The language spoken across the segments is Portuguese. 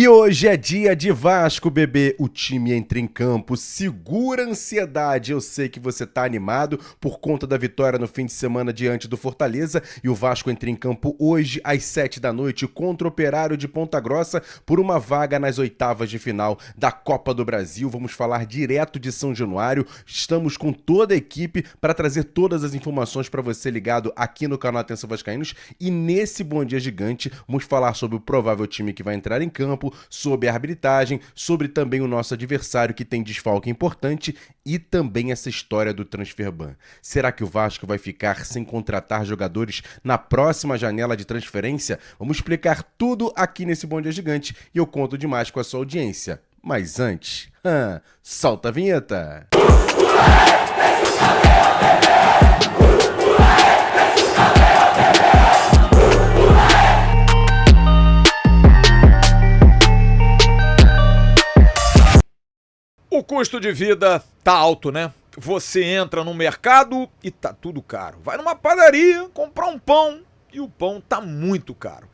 E hoje é dia de Vasco, bebê. O time entra em campo, segura a ansiedade. Eu sei que você tá animado por conta da vitória no fim de semana diante do Fortaleza. E o Vasco entra em campo hoje às 7 da noite contra o Operário de Ponta Grossa por uma vaga nas oitavas de final da Copa do Brasil. Vamos falar direto de São Januário. Estamos com toda a equipe para trazer todas as informações para você ligado aqui no canal Atenção Vascaínos. E nesse Bom Dia Gigante, vamos falar sobre o provável time que vai entrar em campo, sobre a arbitragem, sobre também o nosso adversário que tem desfalque importante e também essa história do transfer ban. Será que o Vasco vai ficar sem contratar jogadores na próxima janela de transferência? Vamos explicar tudo aqui nesse Bom Dia Gigante e eu conto demais com a sua audiência. Mas antes, solta a vinheta! O custo de vida tá alto, né? Você entra no mercado e tá tudo caro. Vai numa padaria comprar um pão e o pão tá muito caro.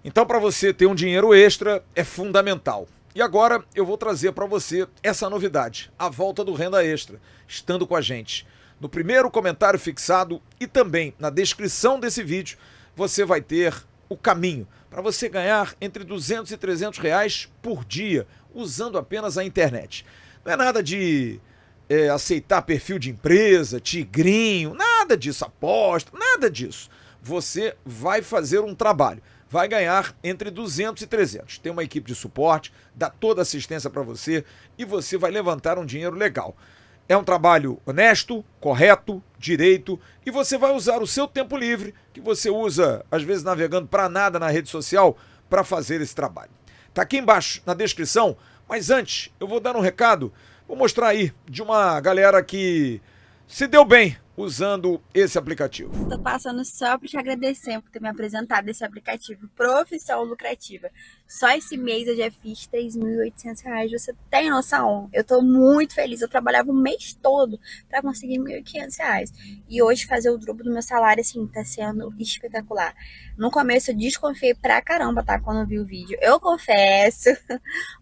Então, para você ter um dinheiro extra é fundamental. E agora eu vou trazer para você essa novidade, a volta do Renda Extra, estando com a gente. No primeiro comentário fixado e também na descrição desse vídeo, você vai ter o caminho para você ganhar entre 200 e 300 reais por dia, usando apenas a internet. Não é nada de aceitar perfil de empresa, tigrinho, nada disso, aposta, nada disso. Você vai fazer um trabalho, vai ganhar entre 200 e 300. Tem uma equipe de suporte, dá toda assistência para você e você vai levantar um dinheiro legal. É um trabalho honesto, correto, direito e você vai usar o seu tempo livre, que você usa às vezes navegando para nada na rede social, para fazer esse trabalho. Tá aqui embaixo na descrição. Mas antes, eu vou dar um recado, vou mostrar aí de uma galera que se deu bem usando esse aplicativo. Tô passando só para te agradecer por ter me apresentado esse aplicativo Profissão Lucrativa. Só esse mês eu já fiz R$3.800, você tem noção? Eu tô muito feliz, eu trabalhava o mês todo para conseguir R$1.500. E hoje fazer o dobro do meu salário, assim, tá sendo espetacular. No começo eu desconfiei pra caramba, tá? Quando eu vi o vídeo, eu confesso,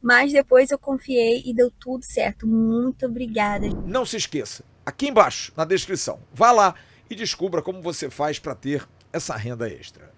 mas depois eu confiei e deu tudo certo. Muito obrigada. Não se esqueça, aqui embaixo, na descrição, vá lá e descubra como você faz para ter essa renda extra.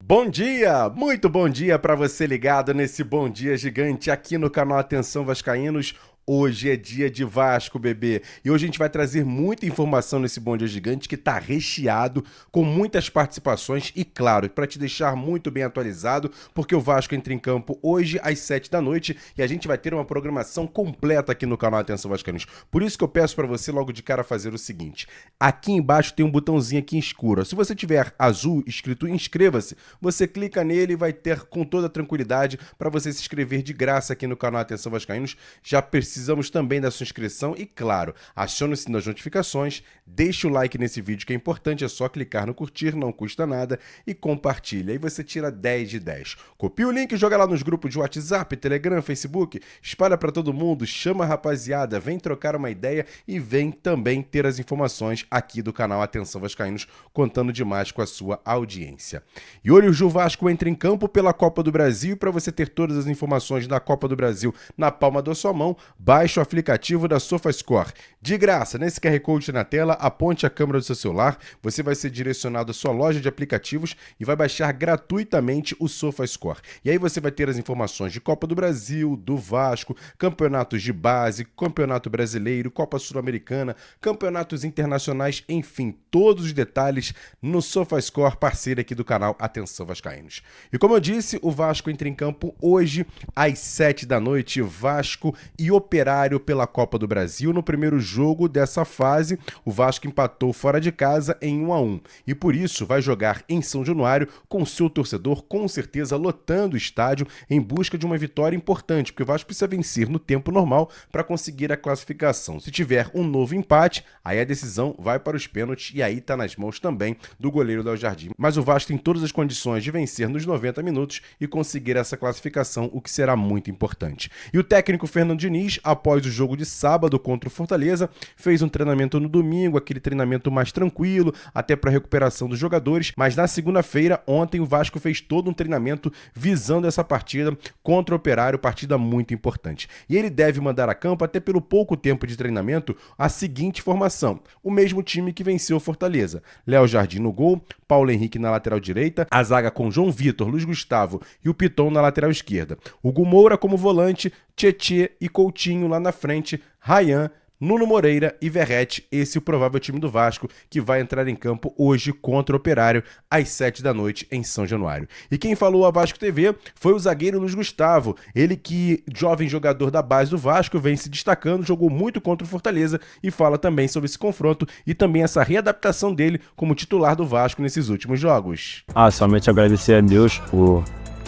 Bom dia, muito bom dia para você ligado nesse Bom Dia Gigante aqui no canal Atenção Vascaínos. Hoje é dia de Vasco, bebê. E hoje a gente vai trazer muita informação nesse Bom Dia Gigante que tá recheado com muitas participações e, claro, para te deixar muito bem atualizado, porque o Vasco entra em campo hoje às 7 da noite e a gente vai ter uma programação completa aqui no canal Atenção Vascaínos. Por isso que eu peço para você logo de cara fazer o seguinte. Aqui embaixo tem um botãozinho aqui escuro. Se você tiver azul escrito inscreva-se, você clica nele e vai ter com toda tranquilidade para você se inscrever de graça aqui no canal Atenção Vascaínos. Já precisamos também da sua inscrição e, claro, acione o sininho das notificações, deixe o like nesse vídeo que é importante, é só clicar no curtir, não custa nada e compartilha. Aí você tira 10 de 10. Copia o link, joga lá nos grupos de WhatsApp, Telegram, Facebook, espalha para todo mundo, chama a rapaziada, vem trocar uma ideia e vem também ter as informações aqui do canal Atenção Vascaínos, contando demais com a sua audiência. E hoje o Vasco entra em campo pela Copa do Brasil e para você ter todas as informações da Copa do Brasil na palma da sua mão, baixe o aplicativo da SofaScore. De graça, nesse QR Code na tela, aponte a câmera do seu celular, você vai ser direcionado à sua loja de aplicativos e vai baixar gratuitamente o SofaScore. E aí você vai ter as informações de Copa do Brasil, do Vasco, campeonatos de base, campeonato brasileiro, Copa Sul-Americana, campeonatos internacionais, enfim, todos os detalhes no SofaScore, parceiro aqui do canal Atenção Vascaínos. E como eu disse, o Vasco entra em campo hoje às 7 da noite, Vasco e Operário pela Copa do Brasil. No primeiro jogo dessa fase, o Vasco empatou fora de casa em 1-1 e por isso vai jogar em São Januário com seu torcedor com certeza lotando o estádio em busca de uma vitória importante, porque o Vasco precisa vencer no tempo normal para conseguir a classificação. Se tiver um novo empate, aí a decisão vai para os pênaltis e aí está nas mãos também do goleiro Léo Jardim. Mas o Vasco tem todas as condições de vencer nos 90 minutos e conseguir essa classificação, o que será muito importante. E o técnico Fernando Diniz após o jogo de sábado contra o Fortaleza, fez um treinamento no domingo, aquele treinamento mais tranquilo, até para recuperação dos jogadores, mas na segunda-feira, ontem, o Vasco fez todo um treinamento visando essa partida contra o Operário, partida muito importante. E ele deve mandar a campo, até pelo pouco tempo de treinamento, a seguinte formação: o mesmo time que venceu o Fortaleza. Léo Jardim no gol, Paulo Henrique na lateral direita, a zaga com João Vitor, Luiz Gustavo e o Piton na lateral esquerda. Hugo Moura como volante, Tietê e Coutinho lá na frente, Ryan, Nuno Moreira e Verratti, esse é o provável time do Vasco que vai entrar em campo hoje contra o Operário às 7 da noite em São Januário. E quem falou a Vasco TV foi o zagueiro Luiz Gustavo, ele que, jovem jogador da base do Vasco, vem se destacando, jogou muito contra o Fortaleza e fala também sobre esse confronto e também essa readaptação dele como titular do Vasco nesses últimos jogos. Somente agradecer a Deus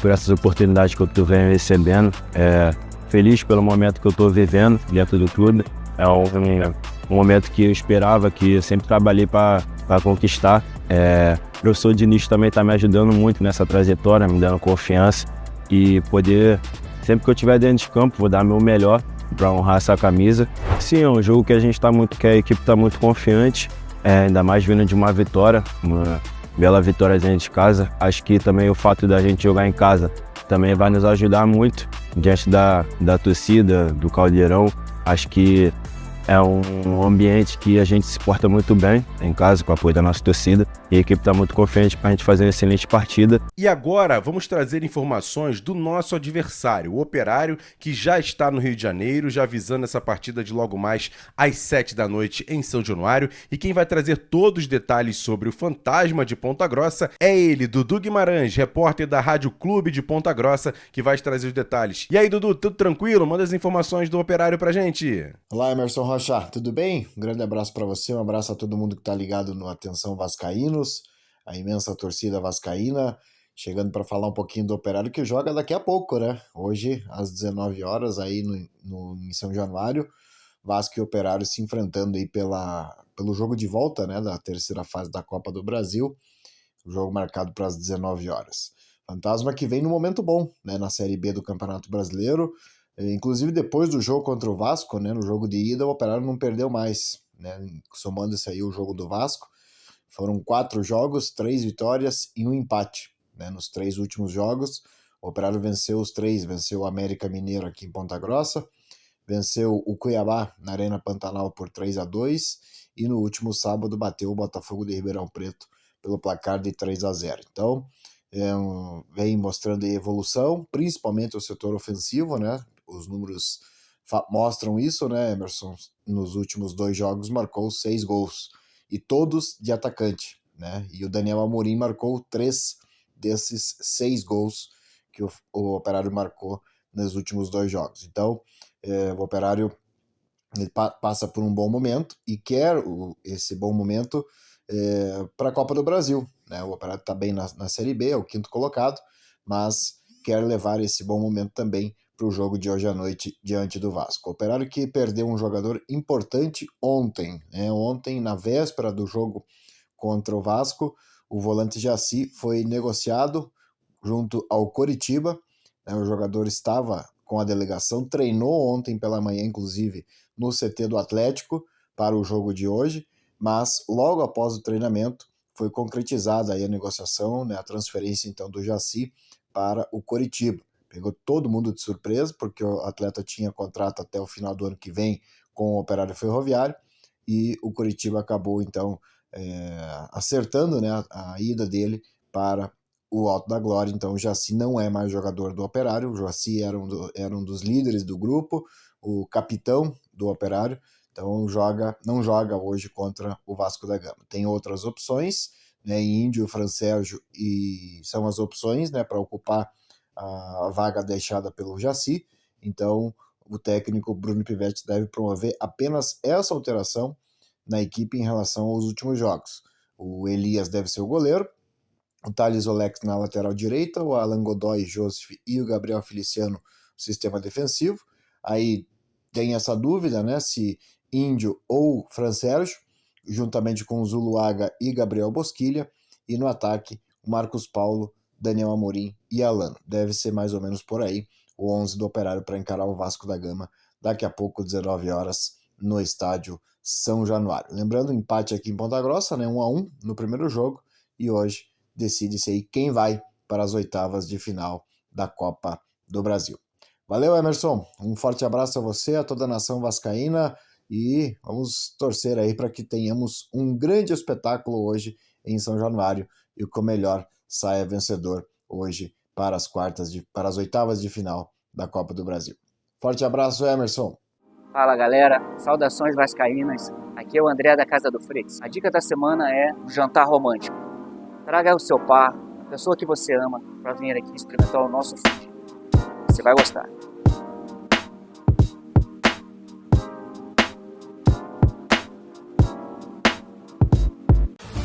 por essas oportunidades que eu venho recebendo. Feliz pelo momento que eu estou vivendo dentro do clube. É um momento que eu esperava, que eu sempre trabalhei para conquistar. O professor Diniz também está me ajudando muito nessa trajetória, me dando confiança e poder, sempre que eu estiver dentro de campo, vou dar meu melhor para honrar essa camisa. Sim, é um jogo que a equipe está muito confiante, ainda mais vindo de uma vitória, uma bela vitória dentro de casa. Acho que também o fato da gente jogar em casa também vai nos ajudar muito diante da torcida, do Caldeirão. Acho que é um ambiente que a gente se porta muito bem em casa, com o apoio da nossa torcida, e a equipe está muito confiante para a gente fazer uma excelente partida. E agora vamos trazer informações do nosso adversário, o Operário, que já está no Rio de Janeiro, já visando essa partida de logo mais às 7 da noite em São Januário. E quem vai trazer todos os detalhes sobre o fantasma de Ponta Grossa é ele, Dudu Guimarães, repórter da Rádio Clube de Ponta Grossa, que vai trazer os detalhes. E aí, Dudu, tudo tranquilo? Manda as informações do Operário pra gente. Olá, Emerson Rocha, tudo bem? Um grande abraço para você, um abraço a todo mundo que está ligado no Atenção Vascaínos, a imensa torcida vascaína, chegando para falar um pouquinho do Operário que joga daqui a pouco, né? Hoje, às 19 horas, aí em São Januário, Vasco e Operário se enfrentando aí pelo jogo de volta, né, da terceira fase da Copa do Brasil, o jogo marcado para as 19 horas. Fantasma que vem no momento bom, né, na Série B do Campeonato Brasileiro. Inclusive depois do jogo contra o Vasco, né, no jogo de ida, o Operário não perdeu mais, né, somando isso aí o jogo do Vasco, foram 4 jogos, 3 vitórias e 1 empate, né, nos 3 últimos jogos. O Operário venceu os 3, venceu o América Mineiro aqui em Ponta Grossa, venceu o Cuiabá na Arena Pantanal por 3-2 e no último sábado bateu o Botafogo de Ribeirão Preto pelo placar de 3-0. Então, vem mostrando evolução, principalmente o setor ofensivo, né? Os números mostram isso, né, Emerson? Nos últimos 2 jogos marcou 6 gols, e todos de atacante, né? E o Daniel Amorim marcou 3 desses 6 gols que o Operário marcou nos últimos 2 jogos. Então, o Operário ele passa por um bom momento e quer esse bom momento para a Copa do Brasil, né? O Operário está bem na Série B, é o 5º colocado, mas quer levar esse bom momento também para o jogo de hoje à noite diante do Vasco. O Operário que perdeu um jogador importante ontem, né? Ontem, na véspera do jogo contra o Vasco, o volante Jaci foi negociado junto ao Coritiba, né? O jogador estava com a delegação, treinou ontem pela manhã, inclusive, no CT do Atlético para o jogo de hoje, mas logo após o treinamento foi concretizada aí a negociação, né, a transferência então do Jaci para o Coritiba. Pegou todo mundo de surpresa, porque o atleta tinha contrato até o final do ano que vem com o Operário Ferroviário, e o Coritiba acabou então acertando, né, a ida dele para o Alto da Glória. Então o Jaci não é mais jogador do Operário, o Jaci era um dos líderes do grupo, o capitão do Operário, então não joga hoje contra o Vasco da Gama. Tem outras opções, né, Índio, Francérgio são as opções, né, para ocupar a vaga deixada pelo Jaci. Então o técnico Bruno Pivetti deve promover apenas essa alteração na equipe em relação aos últimos jogos. O Elias deve ser o goleiro, o Thales Olex na lateral direita, o Alan Godoy, Joseph e o Gabriel Feliciano no sistema defensivo. Aí tem essa dúvida, né, se Índio ou Francérgio, juntamente com o Zuluaga e Gabriel Bosquilha, e no ataque o Marcos Paulo, Daniel Amorim e Alan. Deve ser mais ou menos por aí o 11 do Operário para encarar o Vasco da Gama daqui a pouco, 19 horas, no estádio São Januário. Lembrando, o empate aqui em Ponta Grossa, né, 1-1 no primeiro jogo, e hoje decide-se aí quem vai para as oitavas de final da Copa do Brasil. Valeu, Emerson, um forte abraço a você, a toda a nação vascaína, e vamos torcer aí para que tenhamos um grande espetáculo hoje em São Januário, e o que o melhor saia vencedor hoje para as oitavas de final da Copa do Brasil. Forte abraço, Emerson. Fala galera, saudações vascaínas, aqui é o André da Casa do Fritz. A dica da semana é o jantar romântico. Traga o seu par, a pessoa que você ama, para vir aqui experimentar o nosso sushi. Você vai gostar.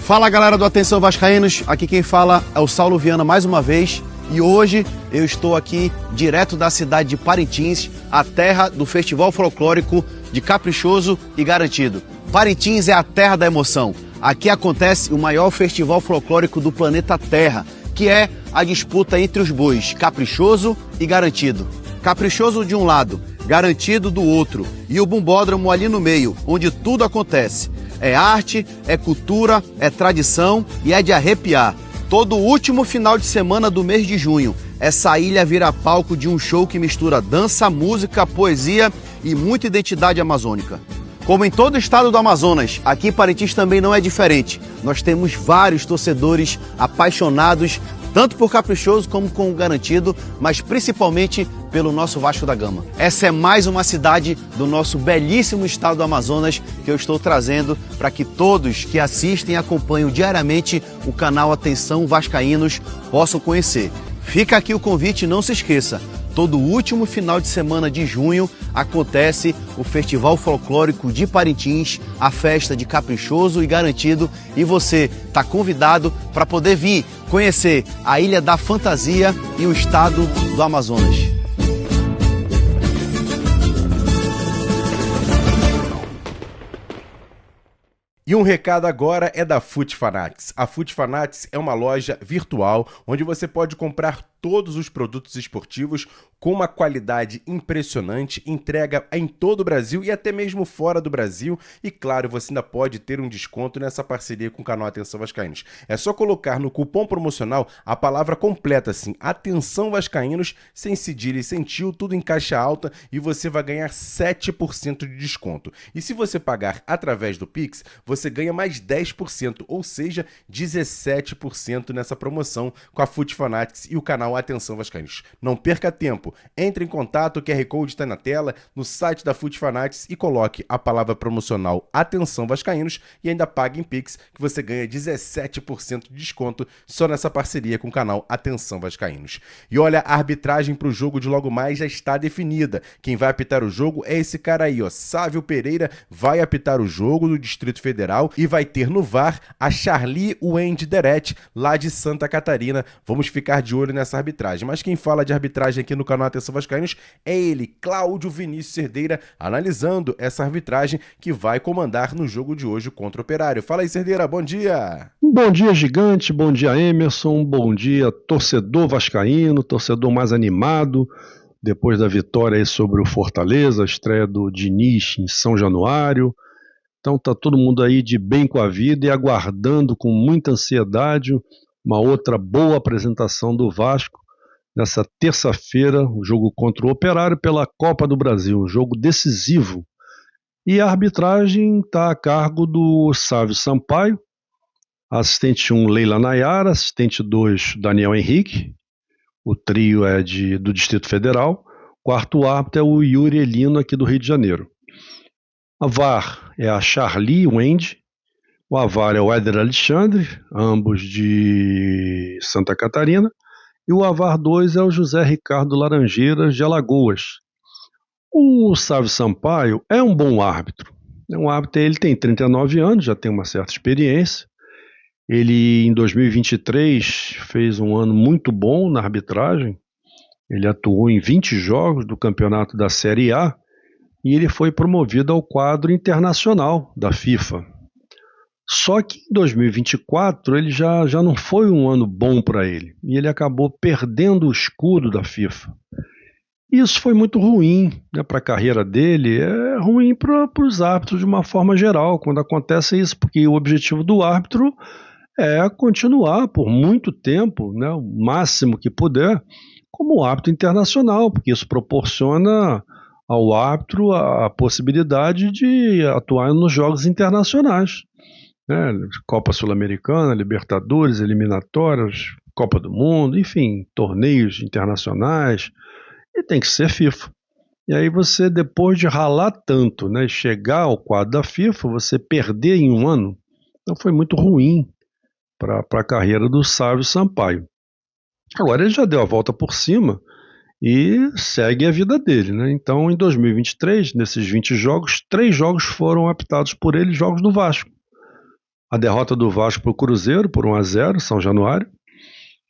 Fala galera do Atenção Vascaínos, aqui quem fala é o Saulo Viana mais uma vez. E hoje eu estou aqui direto da cidade de Parintins, a terra do Festival Folclórico de Caprichoso e Garantido. Parintins é a terra da emoção. Aqui acontece o maior festival folclórico do planeta Terra, que é a disputa entre os bois Caprichoso e Garantido. Caprichoso de um lado, Garantido do outro, e o bumbódromo ali no meio, onde tudo acontece. É arte, é cultura, é tradição e é de arrepiar. Todo último final de semana do mês de junho, essa ilha vira palco de um show que mistura dança, música, poesia e muita identidade amazônica. Como em todo o estado do Amazonas, aqui em Parintins também não é diferente. Nós temos vários torcedores apaixonados, tanto por Caprichoso como com o Garantido, mas principalmente pelo nosso Vasco da Gama. Essa é mais uma cidade do nosso belíssimo estado do Amazonas que eu estou trazendo para que todos que assistem e acompanham diariamente o canal Atenção Vascaínos possam conhecer. Fica aqui o convite, não se esqueça. Todo último final de semana de junho acontece o Festival Folclórico de Parintins, a festa de Caprichoso e Garantido, e você está convidado para poder vir conhecer a Ilha da Fantasia e o estado do Amazonas. E um recado agora é da Foot Fanatics. A Foot Fanatics é uma loja virtual onde você pode comprar todos os produtos esportivos com uma qualidade impressionante, entrega em todo o Brasil e até mesmo fora do Brasil. E claro, você ainda pode ter um desconto nessa parceria com o canal Atenção Vascaínos. É só colocar no cupom promocional a palavra completa assim, Atenção Vascaínos, sem cedilha e sem tio, tudo em caixa alta, e você vai ganhar 7% de desconto. E se você pagar através do Pix, você ganha mais 10%, ou seja, 17% nessa promoção com a Foot Fanatics e o canal Atenção Vascaínos. Não perca tempo, entre em contato, o QR Code está na tela, no site da Foot Fanatics, e coloque a palavra promocional Atenção Vascaínos e ainda pague em Pix, que você ganha 17% de desconto só nessa parceria com o canal Atenção Vascaínos. E olha, a arbitragem para o jogo de logo mais já está definida. Quem vai apitar o jogo é esse cara aí, ó, Sávio Pereira, vai apitar o jogo do Distrito Federal e vai ter no VAR a Charlie Wendy Deret, lá de Santa Catarina. Vamos ficar de olho nessa arbitragem. Mas quem fala de arbitragem aqui no canal Atenção Vascaínos é ele, Cláudio Vinícius Cerdeira, analisando essa arbitragem que vai comandar no jogo de hoje contra o Operário. Fala aí, Cerdeira, bom dia! Bom dia, Gigante, bom dia, Emerson, bom dia, torcedor vascaíno, torcedor mais animado, depois da vitória aí sobre o Fortaleza, a estreia do Diniz em São Januário. Então tá todo mundo aí de bem com a vida e aguardando com muita ansiedade uma outra boa apresentação do Vasco nessa terça-feira, o jogo contra o Operário pela Copa do Brasil, um jogo decisivo. E a arbitragem está a cargo do Sávio Sampaio, assistente 1 Leila Nayara, assistente 2 Daniel Henrique, o trio é do Distrito Federal, quarto árbitro é o Yuri Elino aqui do Rio de Janeiro. A VAR é a Charlie Wendy, o AVAR é o Éder Alexandre, ambos de Santa Catarina, e o AVAR 2 é o José Ricardo Laranjeiras, de Alagoas. O Sávio Sampaio é um bom árbitro. É um árbitro, ele tem 39 anos, já tem uma certa experiência. Ele, em 2023, fez um ano muito bom na arbitragem. Ele atuou em 20 jogos do campeonato da Série A e ele foi promovido ao quadro internacional da FIFA. Só que em 2024 ele já não foi um ano bom para ele e ele acabou perdendo o escudo da FIFA. E isso foi muito ruim, né, para a carreira dele, é ruim para os árbitros de uma forma geral, quando acontece isso, porque o objetivo do árbitro é continuar por muito tempo, né, o máximo que puder, como árbitro internacional, porque isso proporciona ao árbitro a possibilidade de atuar nos jogos internacionais, né, Copa Sul-Americana, Libertadores, eliminatórias, Copa do Mundo, enfim, torneios internacionais, e tem que ser FIFA. E aí você, depois de ralar tanto, né, chegar ao quadro da FIFA, você perder em um ano, então foi muito ruim para a carreira do Sávio Sampaio. Agora ele já deu a volta por cima e segue a vida dele, né? Então, em 2023, nesses 20 jogos, 3 jogos foram apitados por ele, jogos do Vasco. A derrota do Vasco para o Cruzeiro por 1-0, São Januário.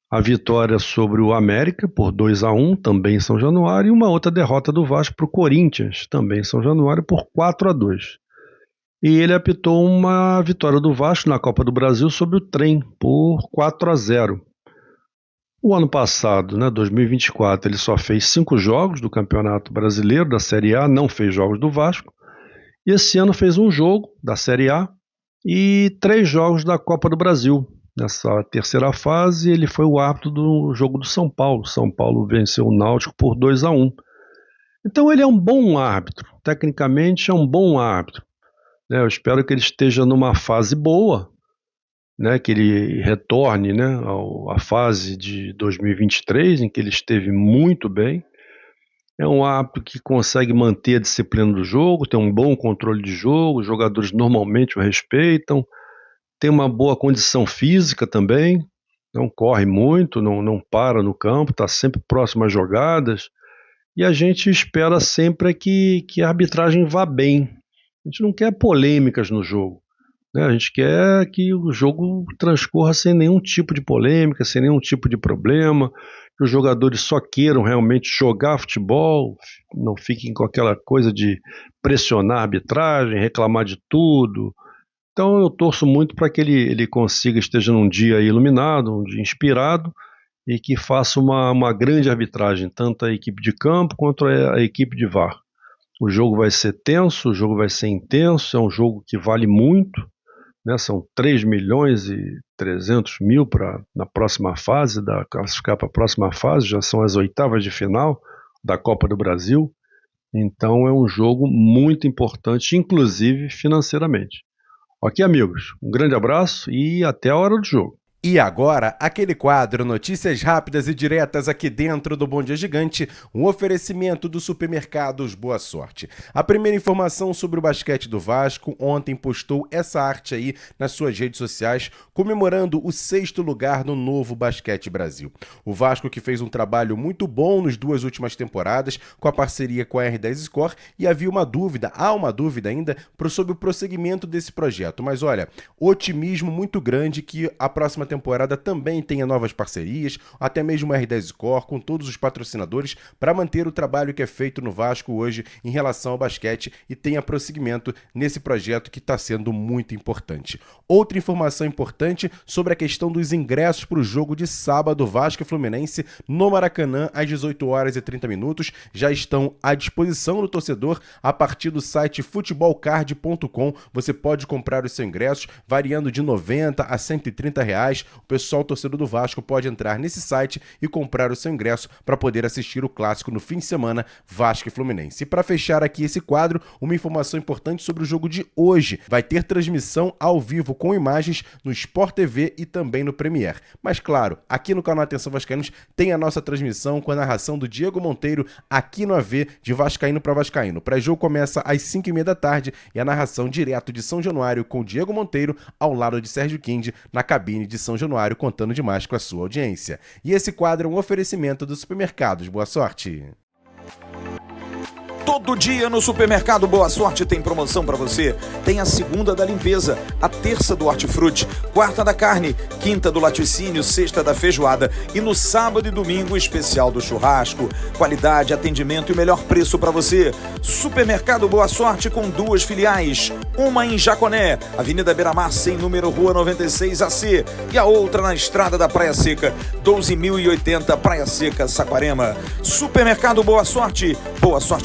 A vitória sobre o América por 2-1, também em São Januário. E uma outra derrota do Vasco para o Corinthians, também em São Januário, por 4-2. E ele apitou uma vitória do Vasco na Copa do Brasil sobre o Trem, por 4-0. O ano passado, né, 2024, ele só fez 5 jogos do Campeonato Brasileiro, da Série A, não fez jogos do Vasco. E esse ano fez um jogo da Série A e 3 jogos da Copa do Brasil. Nessa terceira fase, ele foi o árbitro do jogo do São Paulo. São Paulo venceu o Náutico por 2-1. Então ele é um bom árbitro, tecnicamente é um bom árbitro. Eu espero que ele esteja numa fase boa, né, que ele retorne, né, à fase de 2023, em que ele esteve muito bem. É um árbitro que consegue manter a disciplina do jogo, tem um bom controle de jogo, os jogadores normalmente o respeitam, tem uma boa condição física também, não corre muito, não para no campo, está sempre próximo às jogadas, e a gente espera sempre que a arbitragem vá bem. A gente não quer polêmicas no jogo, né? A gente quer que o jogo transcorra sem nenhum tipo de polêmica, sem nenhum tipo de problema, que os jogadores só queiram realmente jogar futebol, não fiquem com aquela coisa de pressionar a arbitragem, reclamar de tudo. Então eu torço muito para que ele consiga, esteja num dia iluminado, um dia inspirado, e que faça uma grande arbitragem, tanto a equipe de campo quanto a equipe de VAR. O jogo vai ser tenso, o jogo vai ser intenso, é um jogo que vale muito, né? São 3.300.000 na próxima fase, classificar para a próxima fase, já são as oitavas de final da Copa do Brasil. Então é um jogo muito importante, inclusive financeiramente. Ok, amigos? Um grande abraço e até a hora do jogo. E agora, aquele quadro Notícias Rápidas e Diretas aqui dentro do Bom Dia Gigante, um oferecimento do Supermercados Boa Sorte. A primeira informação sobre o basquete do Vasco, ontem postou essa arte aí nas suas redes sociais, comemorando o 6º lugar no Novo Basquete Brasil. O Vasco que fez um trabalho muito bom nas 2 últimas temporadas, com a parceria com a R10 Score, e há uma dúvida ainda sobre o prosseguimento desse projeto. Mas olha, otimismo muito grande que a próxima temporada também tenha novas parcerias, até mesmo a R10 Score, com todos os patrocinadores, para manter o trabalho que é feito no Vasco hoje em relação ao basquete e tenha prosseguimento nesse projeto que está sendo muito importante. Outra informação importante sobre a questão dos ingressos para o jogo de sábado, Vasco e Fluminense, no Maracanã, às 18h30, já estão à disposição do torcedor a partir do site futebolcard.com. Você pode comprar os seus ingressos, variando de R$90 a R$130. O pessoal torcedor do Vasco pode entrar nesse site e comprar o seu ingresso para poder assistir o clássico no fim de semana, Vasco e Fluminense. E para fechar aqui esse quadro, uma informação importante sobre o jogo de hoje. Vai ter transmissão ao vivo com imagens no Sport TV e também no Premiere. Mas claro, aqui no canal Atenção Vascaínos tem a nossa transmissão com a narração do Diego Monteiro aqui no AV, de Vascaíno para Vascaíno. O pré-jogo começa às 5h30 da tarde e a narração direto de São Januário com o Diego Monteiro ao lado de Sérgio Quinde na cabine de São Januário, contando demais com a sua audiência. E esse quadro é um oferecimento dos Supermercados Boa Sorte. Todo dia no supermercado Boa Sorte tem promoção para você. Tem a segunda da limpeza, a terça do hortifruti, quarta da carne, quinta do laticínio, sexta da feijoada e no sábado e domingo o especial do churrasco. Qualidade, atendimento e melhor preço para você. Supermercado Boa Sorte com 2 filiais. Uma em Jaconé, Avenida Beira-Mar, sem número, Rua 96 AC. E a outra na Estrada da Praia Seca, 12.080, Praia Seca, Saquarema. Supermercado Boa Sorte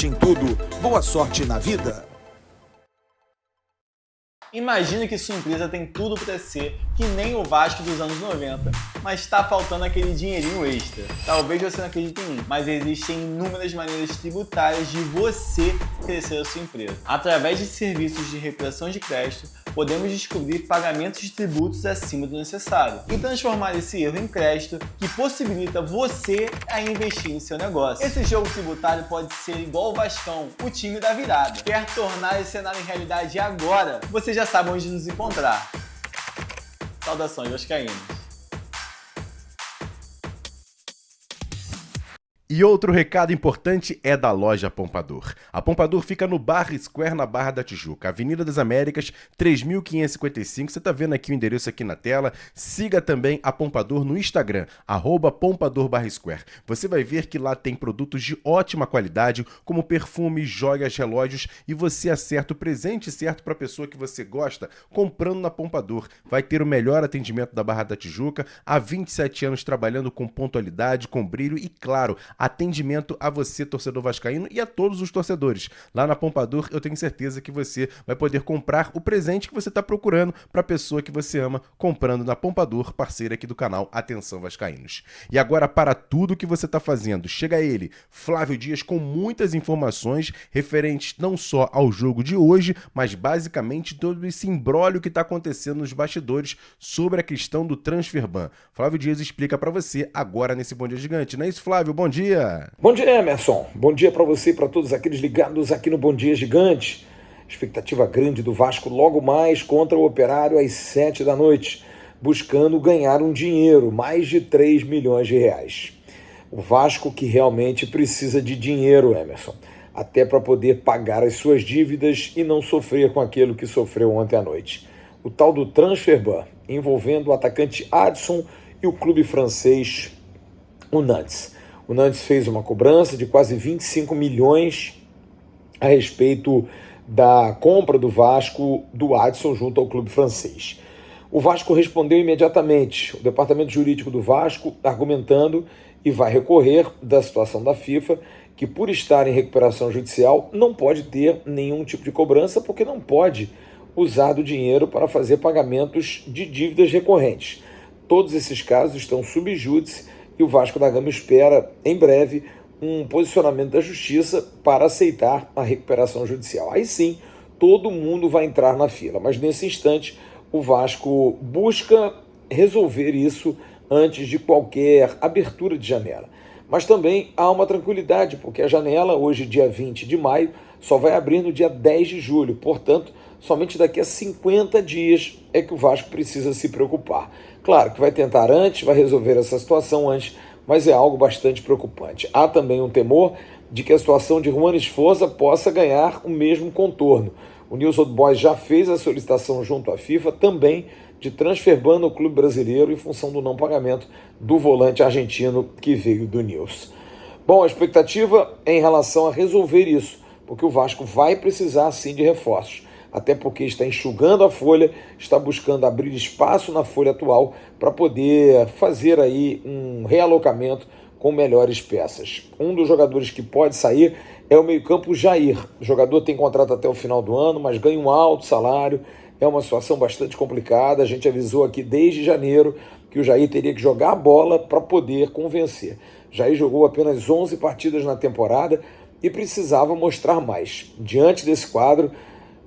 em tudo. Boa sorte na vida. Imagine que sua empresa tem tudo para ser que nem o Vasco dos anos 90, mas está faltando aquele dinheirinho extra. Talvez você não acredite em mim, mas existem inúmeras maneiras tributárias de você crescer a sua empresa. Através de serviços de recuperação de crédito, podemos descobrir pagamentos de tributos acima do necessário e transformar esse erro em crédito que possibilita você a investir em seu negócio. Esse jogo tributário pode ser igual o Vascão, o time da virada. Quer tornar esse cenário em realidade agora? Você já sabe onde nos encontrar. Saudações vascaínos. E outro recado importante é da loja Pompador. A Pompador fica no Barra Square, na Barra da Tijuca, Avenida das Américas, 3.555. Você tá vendo aqui o endereço aqui na tela. Siga também a Pompador no Instagram, @PompadorBarraSquare. Você vai ver que lá tem produtos de ótima qualidade, como perfumes, joias, relógios, e você acerta o presente certo para a pessoa que você gosta comprando na Pompador. Vai ter o melhor atendimento da Barra da Tijuca, há 27 anos trabalhando com pontualidade, com brilho e, claro, atendimento a você, torcedor vascaíno, e a todos os torcedores. Lá na Pompador, eu tenho certeza que você vai poder comprar o presente que você está procurando para a pessoa que você ama, comprando na Pompador, parceira aqui do canal Atenção Vascaínos. E agora, para tudo que você está fazendo, chega ele, Flávio Dias, com muitas informações referentes não só ao jogo de hoje, mas basicamente todo esse imbróglio que está acontecendo nos bastidores sobre a questão do transfer ban. Flávio Dias explica para você agora nesse Bom Dia Gigante. Não é isso, Flávio? Bom dia! Bom dia, Emerson. Bom dia para você e para todos aqueles ligados aqui no Bom Dia Gigante. Expectativa grande do Vasco logo mais contra o Operário às 7 da noite, buscando ganhar um dinheiro, mais de 3 milhões de reais. O Vasco que realmente precisa de dinheiro, Emerson, até para poder pagar as suas dívidas e não sofrer com aquilo que sofreu ontem à noite. O tal do transfer ban, envolvendo o atacante Adson e o clube francês, o Nantes. O Nantes fez uma cobrança de quase 25 milhões a respeito da compra do Vasco do Adson junto ao clube francês. O Vasco respondeu imediatamente. O departamento jurídico do Vasco argumentando e vai recorrer da situação da FIFA, que por estar em recuperação judicial não pode ter nenhum tipo de cobrança, porque não pode usar do dinheiro para fazer pagamentos de dívidas recorrentes. Todos esses casos estão sub júdice e o Vasco da Gama espera, em breve, um posicionamento da Justiça para aceitar a recuperação judicial. Aí sim, todo mundo vai entrar na fila, mas nesse instante o Vasco busca resolver isso antes de qualquer abertura de janela. Mas também há uma tranquilidade, porque a janela, hoje dia 20 de maio, só vai abrir no dia 10 de julho, portanto, somente daqui a 50 dias é que o Vasco precisa se preocupar. Claro que vai tentar antes, vai resolver essa situação antes, mas é algo bastante preocupante. Há também um temor de que a situação de Juan Esforza possa ganhar o mesmo contorno. O News Old Boys já fez a solicitação junto à FIFA também de transfer ban no clube brasileiro em função do não pagamento do volante argentino que veio do News. Bom, a expectativa é em relação a resolver isso, porque o Vasco vai precisar sim de reforços. Até porque está enxugando a folha, está buscando abrir espaço na folha atual para poder fazer aí um realocamento com melhores peças. Um dos jogadores que pode sair é o meio-campo Jair. O jogador tem contrato até o final do ano, mas ganha um alto salário. É uma situação bastante complicada. A gente avisou aqui desde janeiro que o Jair teria que jogar a bola para poder convencer. Jair jogou apenas 11 partidas na temporada e precisava mostrar mais. Diante desse quadro,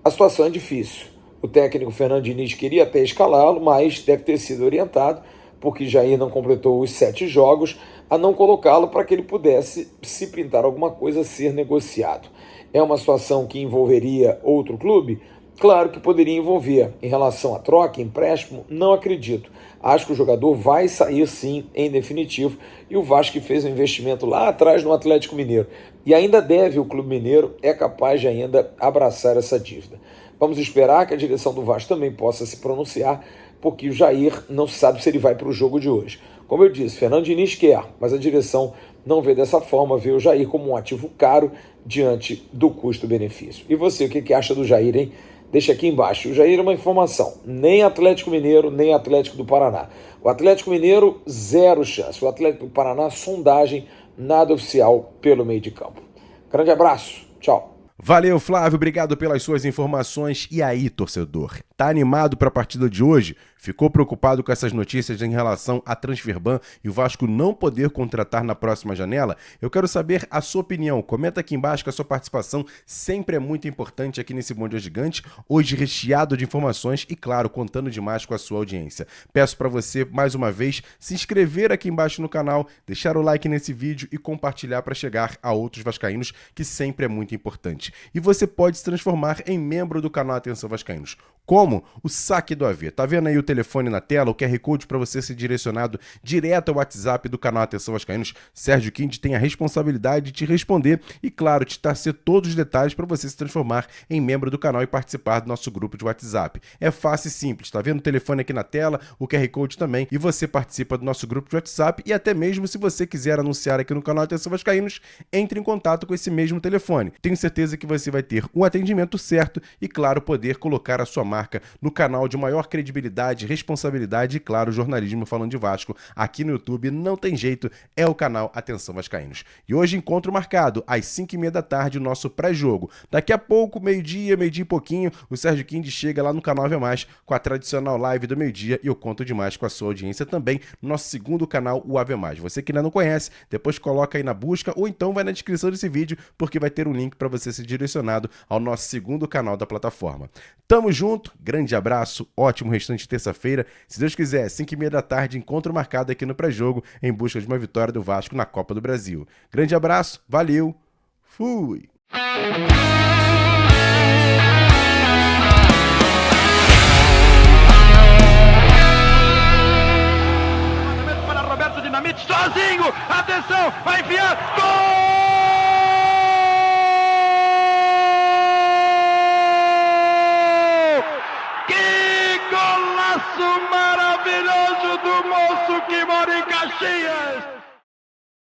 a situação é difícil. O técnico Fernando Diniz queria até escalá-lo, mas deve ter sido orientado, porque Jair não completou os 7 jogos, a não colocá-lo para que ele pudesse, se pintar alguma coisa, ser negociado. É uma situação que envolveria outro clube? Claro que poderia envolver. Em relação à troca, empréstimo, não acredito. Acho que o jogador vai sair sim, em definitivo, e o Vasco fez um investimento lá atrás no Atlético Mineiro. e ainda deve o Clube Mineiro, é capaz de ainda abraçar essa dívida. Vamos esperar que a direção do Vasco também possa se pronunciar, porque o Jair não sabe se ele vai para o jogo de hoje. Como eu disse, Fernando Diniz quer, mas a direção não vê dessa forma, vê o Jair como um ativo caro diante do custo-benefício. E você, o que acha do Jair, hein? Deixa aqui embaixo. O Jair é uma informação, nem Atlético Mineiro, nem Atlético do Paraná. O Atlético Mineiro, 0 chance. O Atlético do Paraná, sondagem, nada oficial pelo meio de campo. Grande abraço, tchau. Valeu, Flávio, obrigado pelas suas informações. E aí, torcedor, tá animado para a partida de hoje? Ficou preocupado com essas notícias em relação a Transferban e o Vasco não poder contratar na próxima janela? Eu quero saber a sua opinião. Comenta aqui embaixo que a sua participação sempre é muito importante aqui nesse Bom Dia Gigante, hoje recheado de informações e, claro, contando demais com a sua audiência. Peço para você, mais uma vez, se inscrever aqui embaixo no canal, deixar o like nesse vídeo e compartilhar para chegar a outros vascaínos, que sempre é muito importante. E você pode se transformar em membro do canal Atenção Vascaínos. Como? O saque do AV. Tá vendo aí o telefone na tela, o QR Code para você ser direcionado direto ao WhatsApp do canal Atenção Vascaínos. Sérgio Kind tem a responsabilidade de te responder e, claro, te trazer todos os detalhes para você se transformar em membro do canal e participar do nosso grupo de WhatsApp. É fácil e simples, tá vendo o telefone aqui na tela, o QR Code também, e você participa do nosso grupo de WhatsApp e até mesmo se você quiser anunciar aqui no canal Atenção Vascaínos, entre em contato com esse mesmo telefone. Tenho certeza que você vai ter um atendimento certo e, claro, poder colocar a sua marca no canal de maior credibilidade, responsabilidade e, claro, jornalismo falando de Vasco. Aqui no YouTube não tem jeito, é o canal Atenção Vascaínos. E hoje encontro marcado às 5h30 da tarde o nosso pré-jogo. Daqui a pouco, meio-dia e pouquinho, o Sérgio Kind chega lá no canal AV+, com a tradicional live do meio-dia e eu conto demais com a sua audiência também no nosso segundo canal, o AV+. Você que ainda não conhece, depois coloca aí na busca ou então vai na descrição desse vídeo porque vai ter um link para você ser direcionado ao nosso segundo canal da plataforma. Tamo junto, grande abraço, ótimo restante de terça-feira. Se Deus quiser, 5h30 da tarde, encontro marcado aqui no pré-jogo em busca de uma vitória do Vasco na Copa do Brasil. Grande abraço, valeu, fui! Para Roberto Dinamite, sozinho, atenção, vai enfiar, gol! Maravilhoso do moço que mora em Caxias!